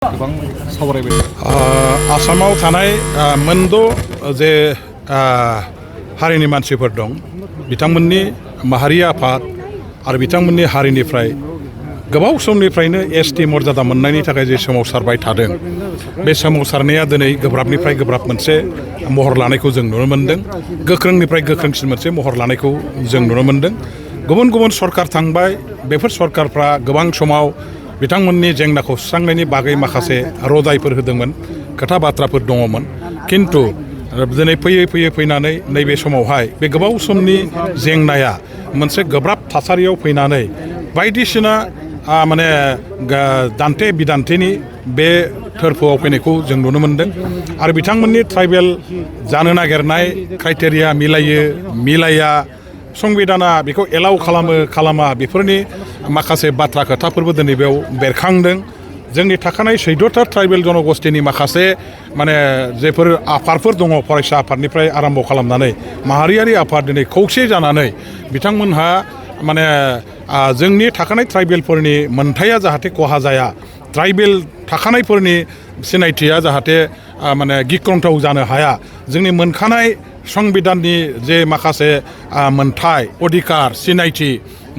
गोबां सावरायबाय आसामाव थानाय मोनद' जे हारिनि मानसिफोर दं बिथांमोननि माहारि आफाद आरो बिथांमोननि हारिनिफ्राय गोबाव समनिफ्रायनो एसटि मर्यादा मोननायनि थाखाय जे सोमावसारबाय थादों बे सोमावसारनाया दिनै गोब्राबनिफ्राय गोब्राब मोनसे महर लानायखौ जों नुनो मोन्दों गोख्रोंनिफ्राय गोख्रोंसिन मोनसे महर लानायखौ जों नुनो मोन्दों गुबुन गुबुन सरकार थांबाय बेफोर सरकारफ्रा गोबां समाव बिथांमोननि जेंनाखौ सुस्रांनायनि बागै माखासे रजायफोर होदोंमोन खोथा बाथ्राफोर दङमोन किन्तु दिनै फैयै फैनानै नैबे समावहाय बे गोबाव समनि जेंनाया मोनसे गोब्राब थासारियाव फैनानै बायदिसिना माने दान्थे बिदान्थेनि बे थोरफोआव फैनायखौ जों नुनो मोन्दों आरो बिथांमोननि ट्राइबेल जानो नागिरनाय क्राइटेरिया मिलाया संबिधाना बेखौ एलाउ खालामा बेफोरनि माखासे बाथ्रा खोथाफोरबो दिनै बेयाव बेरखांदों जोंनि थाखानाय 14था ट्राइबेल जनगोष्ठीनि माखासे माने जेफोर आफादफोर दङ फरायसा आफादनिफ्राय आरम्भ खालामनानै माहारियारि आफाद दिनै खौसे जानानै बिथांमोनहा माने जोंनि थाखानाय ट्राइबेलफोरनि मोनथाया जाहाथे खहा जाया ट्राइबेल थाखानायफोरनि सिनायथिया जाहाथे माने गिख्रंथाव जानो हाया जोंनि मोनखानाय संबिधाननि जे माखासे मोनथाय अधिकार सिनायथि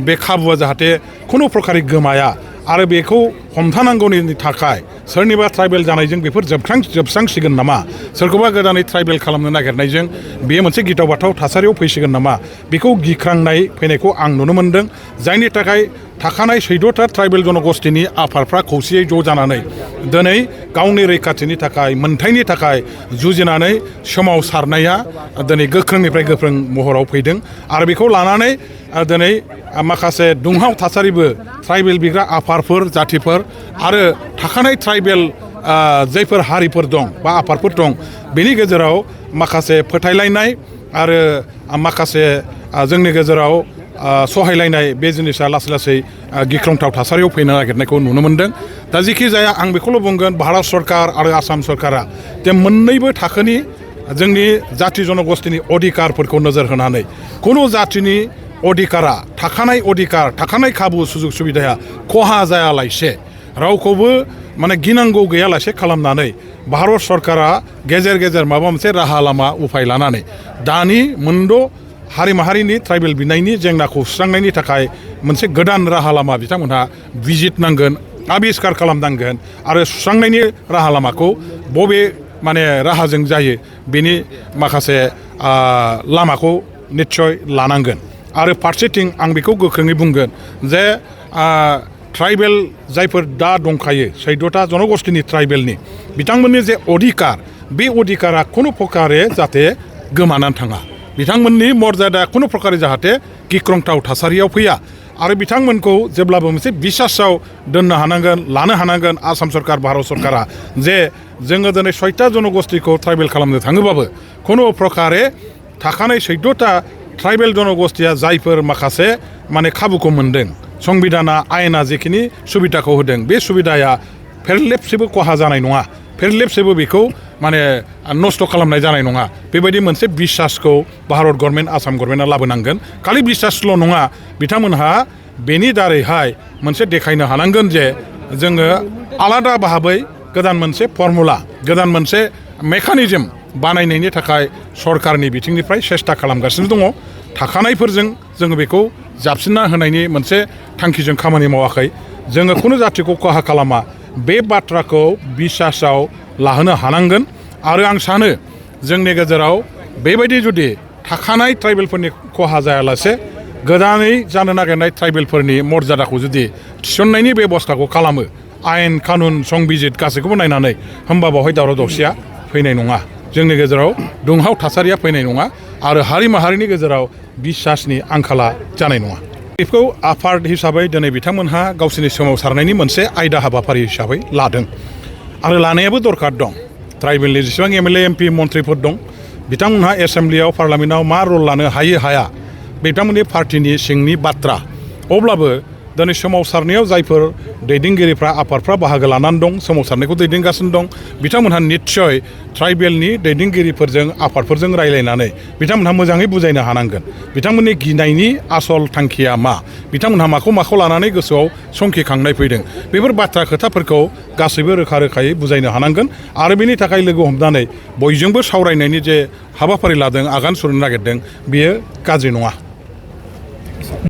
बे खाबुआ जाहाथे खुनु प्रकारै गोमाया आरो बेखौ हमथानांगौनि थाखाय सोरनिबा ट्राइबेल जानायजों बेफोर जोबस्रांसिगोन नामा सोरखौबा गोदानै ट्राइबेल खालामनो नागिरनायजों बेयो मोनसे गिथाव बाथाव थासारियाव फैसिगोन नामा बेखौ गिख्रांनाय फैनायखौ आं नुनो मोन्दों जायनि थाखाय थाखानाय 14था ट्राइबेल जनगोष्ठीनि आफादफ्रा खौसेयै ज' जानानै दिनै गावनि रैखाथिनि थाखाय मोनथायनि थाखाय जुजिनानै सोमावसारनाया दिनै गोख्रोंनिफ्राय गोख्रों महराव फैदों आरो बेखौ लानानै दिनै माखासे दुंहाव थासारिबो ट्राइबेल बिग्रा आफादफोर जाथिफोर आरो थाखानाय ट्राइबेल जायफोर हारिफोर दं बा आफादफोर दं बेनि गेजेराव माखासे फोथायलायनाय आरो माखासे जोंनि गेजेराव सहायलायनाय बे जिनिसा लासै लासै गिख्रंथाव थासारियाव फैनो नागिरनायखौ नुनो मोन्दों दा जिखि जाया आं बेखौल' बुंगोन भारत सरकार आरो आसाम सरकारा जे मोननैबो थाखोनि जोंनि जाथि जनगोष्ठीनि अधिकारफोरखौ नोजोर होनानै खुनु जाथिनि अधिकारा थाखानाय खाबु सुजुग सुबिदाया खहा जायालासे रावखौबो माने गिनांगौ गैयालासे खालामनानै भारत सरकारा गेजेर गेजेर माबा मोनसे राहा लामा उफाय लानानै दानि मोनद' हारि माहारिनि ट्राइबेल बिनायनि जेंनाखौ सुस्रांनायनि थाखाय मोनसे गोदान राहा लामा बिथांमोनहा बिजिरनांगोन आबिस्कार खालामनांगोन आरो सुस्रांनायनि राहा लामाखौ बबे माने राहाजों जायो बेनि माखासे लामाखौ निस्सय लानांगोन आरो फारसेथिं आं बेखौ गोख्रोङै बुंगोन जे ट्राइबेल जायफोर दा दंखायो 14था जनगोष्ठीनि ट्राइबेलनि बिथांमोननि जे अधिकार बे अधिकारा खुनु प्रकारे जाहाथे गोमानानै थाङा बिथांमोननि मर्यादा खुनु प्रकारे जाहाथे गिख्रंथाव थासारियाव फैया आरो बिथांमोनखौ जेब्लाबो मोनसे बिसासाव दोननो हानांगोन लानो हानांगोन आसाम सरकार भारत सरकारा जे जोङो दिनै 6था जनगोष्ठीखौ ट्राइबेल खालामनो थाङोबाबो खुनु प्रकारे थाखानाय 14था ट्राइबेल जनगोष्ठीया जायफोर माखासे माने खाबुखौ मोन्दों संबिधाना आयेना जेखिनि सुबिदाखौ होदों बे सुबिदाया फेरलेबसेबो खहा जानाय नङा फेरलेबसेबो बेखौ माने नस्थ' खालामनाय जानाय नङा बेबायदि मोनसे बिसासखौ भारत गभर्नमेन्ट आसाम गभर्नमेन्टआ लाबोनांगोन खालि बिसासल' नङा बिथांमोनहा बेनि दारैहाय मोनसे देखायनो हानांगोन जे जोङो आलादा भाबै गोदान मोनसे फर्मुला गोदान मोनसे मेकानिजम बानायनायनि थाखाय सरकारनि बिथिंनिफ्राय सेस्था खालामगासिनो दङ थाखानायफोरजों जोङो बेखौ जाबसिनना होनायनि मोनसे थांखिजों खामानि मावाखै जोङो खुनु जाथिखौ खहा खालामा बे बाथ्राखौ बिसासाव लाहोनो हानांगोन आरो आं सानो जोंनि गेजेराव बेबायदि जुदि थाखानाय ट्राइबेलफोरनि खहा जायालासे गोदानै जानो नागिरनाय ट्राइबेलफोरनि मर्यादाखौ जुदि थिसननायनि बेबस्थाखौ खालामो आयेन कानुन संबिजित गासैखौबो नायनानै होमबा बावहाय दावराव दावसिया फैनाय नङा जोंनि गेजेराव दुंहाव थासारिया फैनाय नङा आरो हारि माहारिनि गेजेराव बिसासनि आंखाला जानाय नङा बेखौ आफाद हिसाबै दिनै बिथांमोनहा गावसोरनि सोमावसारनायनि मोनसे आयदा हाबाफारि हिसाबै लादों आरो लानायाबो दरखार दं ट्राइबेलनि जेसेबां एमएलए एमपि मन्थ्रिफोर दं बिथांमोनहा एसेम्ब्लियाव पार्लामेन्टआव मा रल लानो हायो हाया बिथांमोननि पार्टिनि सिंनि बाथ्रा अब्लाबो दिनै सोमावसारनायाव जायफोर दैदेनगिरिफ्रा आफादफ्रा बाहागो लानानै दं सोमावसारनायखौ दैदेनगासिनो दं बिथांमोनहा निस्सय ट्राइबेलनि दैदेनगिरिफोरजों आफादफोरजों रायज्लायनानै बिथांमोनहा मोजाङै बुजायनो हानांगोन बिथांमोननि गिनायनि आसल थांखिया मा बिथांमोनहा माखौ लानानै गोसोआव संखिखांनाय फैदों बेफोर बाथ्रा खोथाफोरखौ गासैबो रोखा रोखायै बुजायनो हानांगोन आरो बेनि थाखाय लोगो हमनानै बयजोंबो सावरायनायनि जे हाबाफारि लादों आगान सुरनो नागिरदों बियो गाज्रि नङा